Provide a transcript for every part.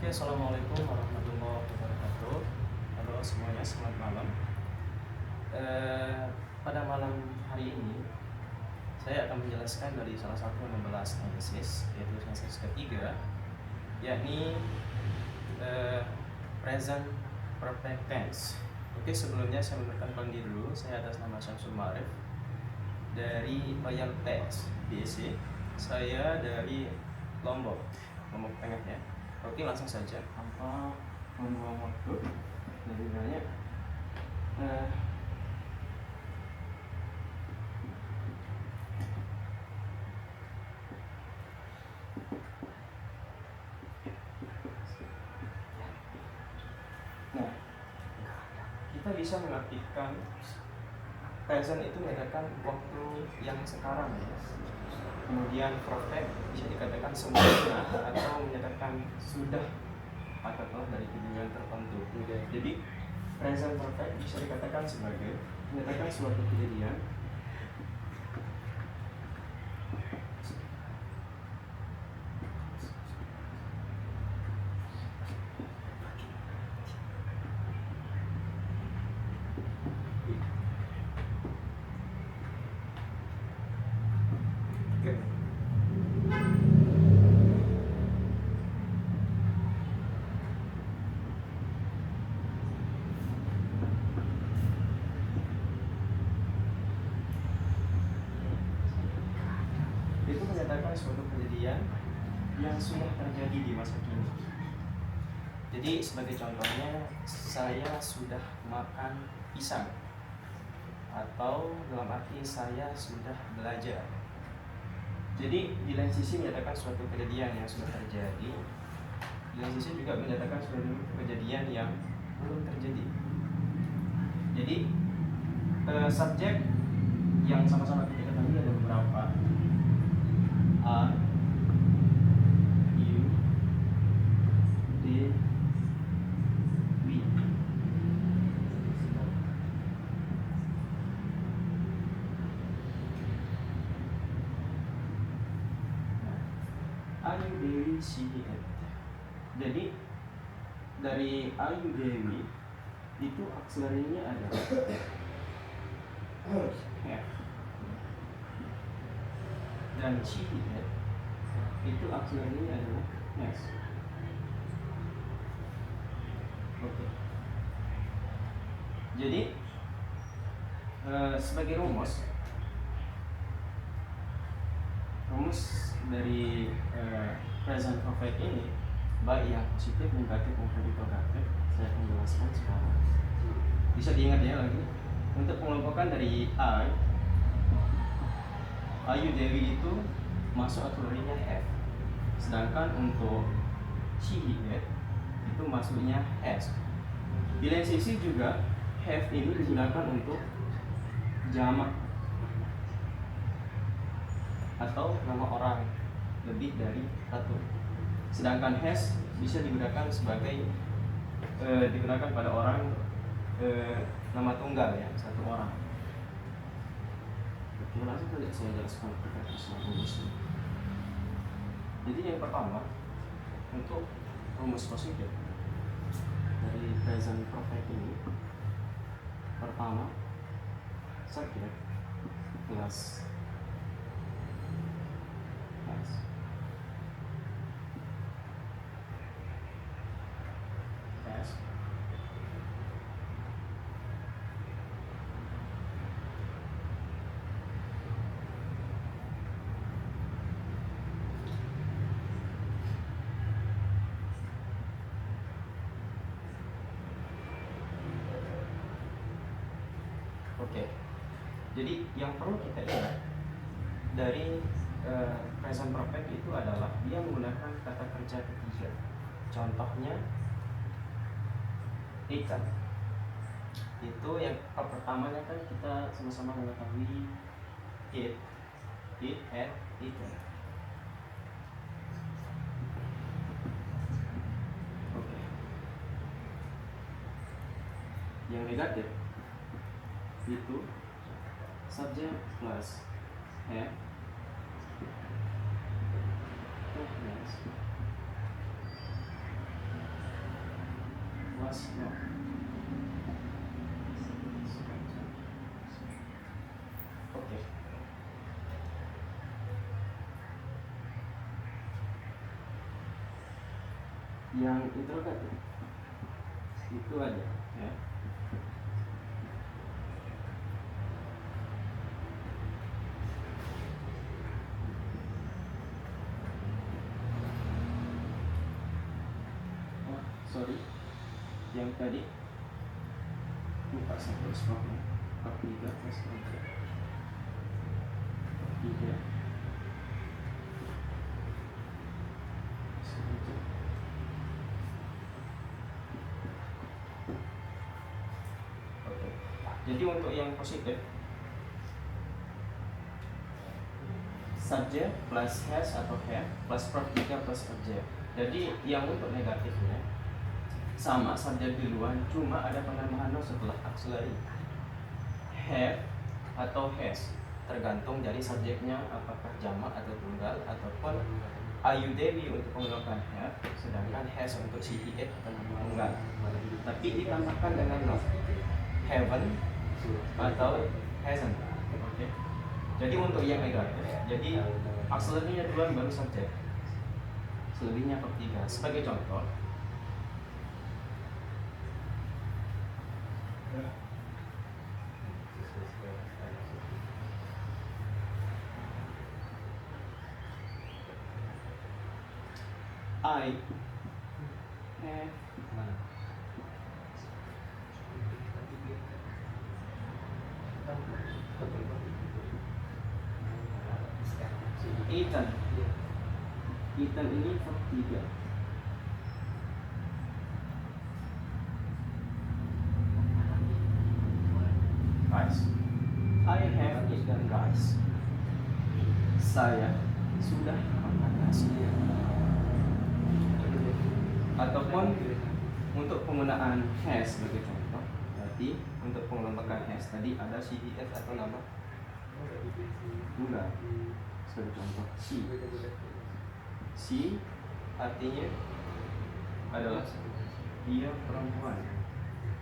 Oke, assalamualaikum warahmatullahi wabarakatuh. Halo semuanya, selamat malam. Pada malam hari ini saya akan menjelaskan dari salah satu yang membahas analisis, yaitu analisis ketiga, yakni present perfect tense. Oke, sebelumnya saya memperkenalkan diri dulu. Saya atas nama Syamsul Ma'arif dari Royal Test BSc. Saya dari Lombok Tengah ya. Oke, langsung saja tanpa membuang waktu lebih banyak. Nah, kita bisa mengartikan present itu menyatakan waktu yang sekarang ya. Kemudian perfect bisa dikatakan sempurna atau menyatakan sudah atau telah dari kejadian tertentu. Jadi present perfect bisa dikatakan sebagai menyatakan suatu kejadian itu menyatakan suatu kejadian yang sudah terjadi di masa kini. Jadi sebagai contohnya, saya sudah makan pisang, atau dalam arti saya sudah belajar. Jadi di lain sisi menyatakan suatu kejadian yang sudah terjadi, di lain sisi juga menyatakan suatu kejadian yang belum terjadi. Jadi subjek yang sama-sama kita ketahui ada beberapa. A, U, D, W. Ayu Dewi Sihiet. Jadi dari Ayu Dewi itu akselerinya adalah F. Dan Sihiet itu akselerinya adalah S. Oke. Jadi sebagai rumus dari present perfect ini, baik yang positif, negatif maupun interrogatif, saya akan jelaskan sekarang. Bisa diingat ya lagi. Untuk pengelompokan dari Ayu Dewi itu masuk akselerinya F. Sedangkan untuk Sihiet itu masuknya S. Di lain sisi juga have ini digunakan untuk jamak atau nama orang lebih dari satu. Sedangkan has bisa digunakan sebagai digunakan pada orang nama tunggal ya, satu orang. Oke, langsung saja saya jelaskan terkait masalah rumus. Jadi yang pertama, untuk rumus positif dari present perfect ini, pertama subjek plus has. Oke. Jadi yang perlu kita ingat dari present perfect itu adalah dia menggunakan kata kerja ketiga. Contohnya ikan. Itu yang pertamanya kan kita sama-sama mengetahui it, and eaten. Oke. Yang negatif itu subjek plus have plus plus not. Oke. Yang interrogatif itu ada ya. Sorry, yang tadi lupa satu stropnya. Part 3 plus 3. Oke. Jadi untuk yang positif, subject plus has atau have plus verb 3 plus object. Jadi yang untuk negatifnya sama subjek duluan, cuma ada penambahan no setelah auxiliary. Have atau has tergantung dari subjeknya apakah jamak atau tunggal ataupun Ayu Dewi untuk menggunakan have, sedangkan has untuk si it atau tunggal. Tapi ditambahkan dengan no, haven't atau hasn't. Oke. Jadi untuk yang negatif, jadi auxiliary-nya duluan baru subjek, selebihnya verb 3. Sebagai contoh, I have eaten. Eaten ini verb 3. Rice. I have eaten rice. Saya sudah makan nasi. Ataupun untuk penggunaan has sebagai contoh, berarti untuk pengembangan has tadi ada CDF atau nama tunggal. Sebagai contoh, si artinya adalah dia perempuan.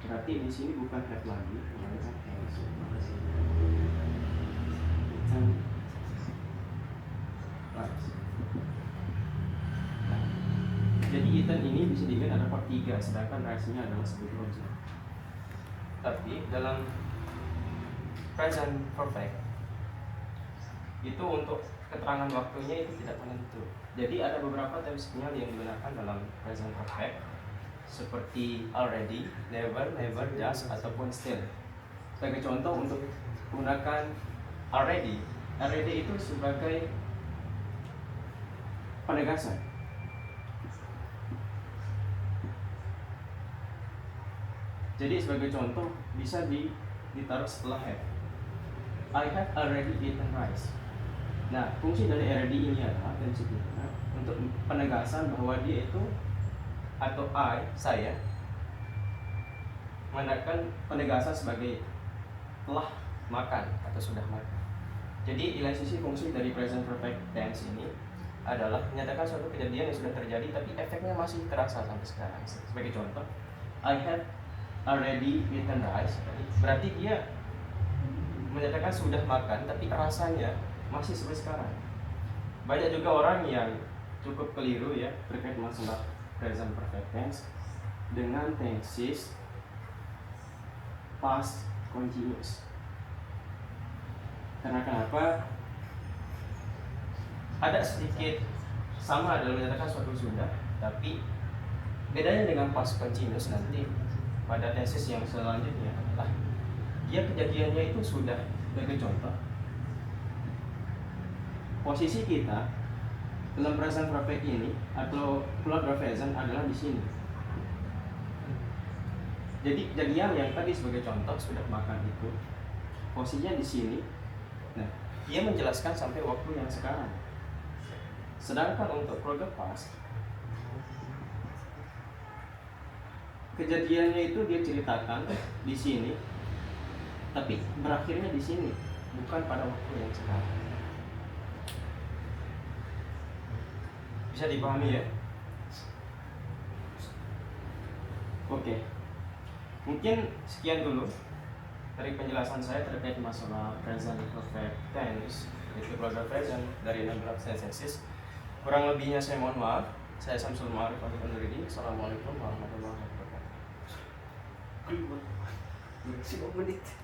Berarti di sini bukan have lagi, melainkan has. Jadi eaten ini bisa dilihat ada part 3, sedangkan rice-nya adalah sebagai objek. Tapi dalam present perfect itu untuk keterangan waktunya itu tidak menentu. Jadi ada beberapa tense sinyal yang digunakan dalam present perfect seperti already, never, never, just ataupun still. Sebagai contoh untuk menggunakan already itu sebagai penegasan. Jadi sebagai contoh bisa ditaruh setelah have. I have already eaten rice. Nah, fungsi dari already ini adalah prinsipnya untuk penegasan bahwa dia itu atau saya menggunakan penegasan sebagai telah makan atau sudah makan. Jadi nilai sisi fungsi dari present perfect tense ini adalah menyatakan suatu kejadian yang sudah terjadi tapi efeknya masih terasa sampai sekarang. Sebagai contoh, I have already eaten rice, berarti dia menyatakan sudah makan tapi rasanya masih sampai sekarang. Banyak juga orang yang cukup keliru ya terkait masalah present perfect tense dengan tenses past continuous. Karena kenapa? Ada sedikit sama dalam menyatakan suatu sudah, tapi bedanya dengan past continuous nanti pada tenses yang selanjutnya adalah dia kejadiannya itu sudah. Sebagai contoh, posisi kita dalam present perfect ini atau cloud present adalah di sini. Jadi kejadian yang tadi sebagai contoh sudah makan itu posisinya di sini. Nah, dia menjelaskan sampai waktu yang sekarang. Sedangkan untuk progress past, kejadiannya itu dia ceritakan di sini, tapi berakhirnya di sini, bukan pada waktu yang sekarang. Bisa dipahami ya? Oke, mungkin sekian dulu dari penjelasan saya terkait masalah present perfect tense, itu keluarga present dari 16 tenses. Kurang lebihnya saya mohon maaf. Saya Samsul Ma'arif undur diri. Assalamualaikum warahmatullahi wabarakatuh. 10 menit.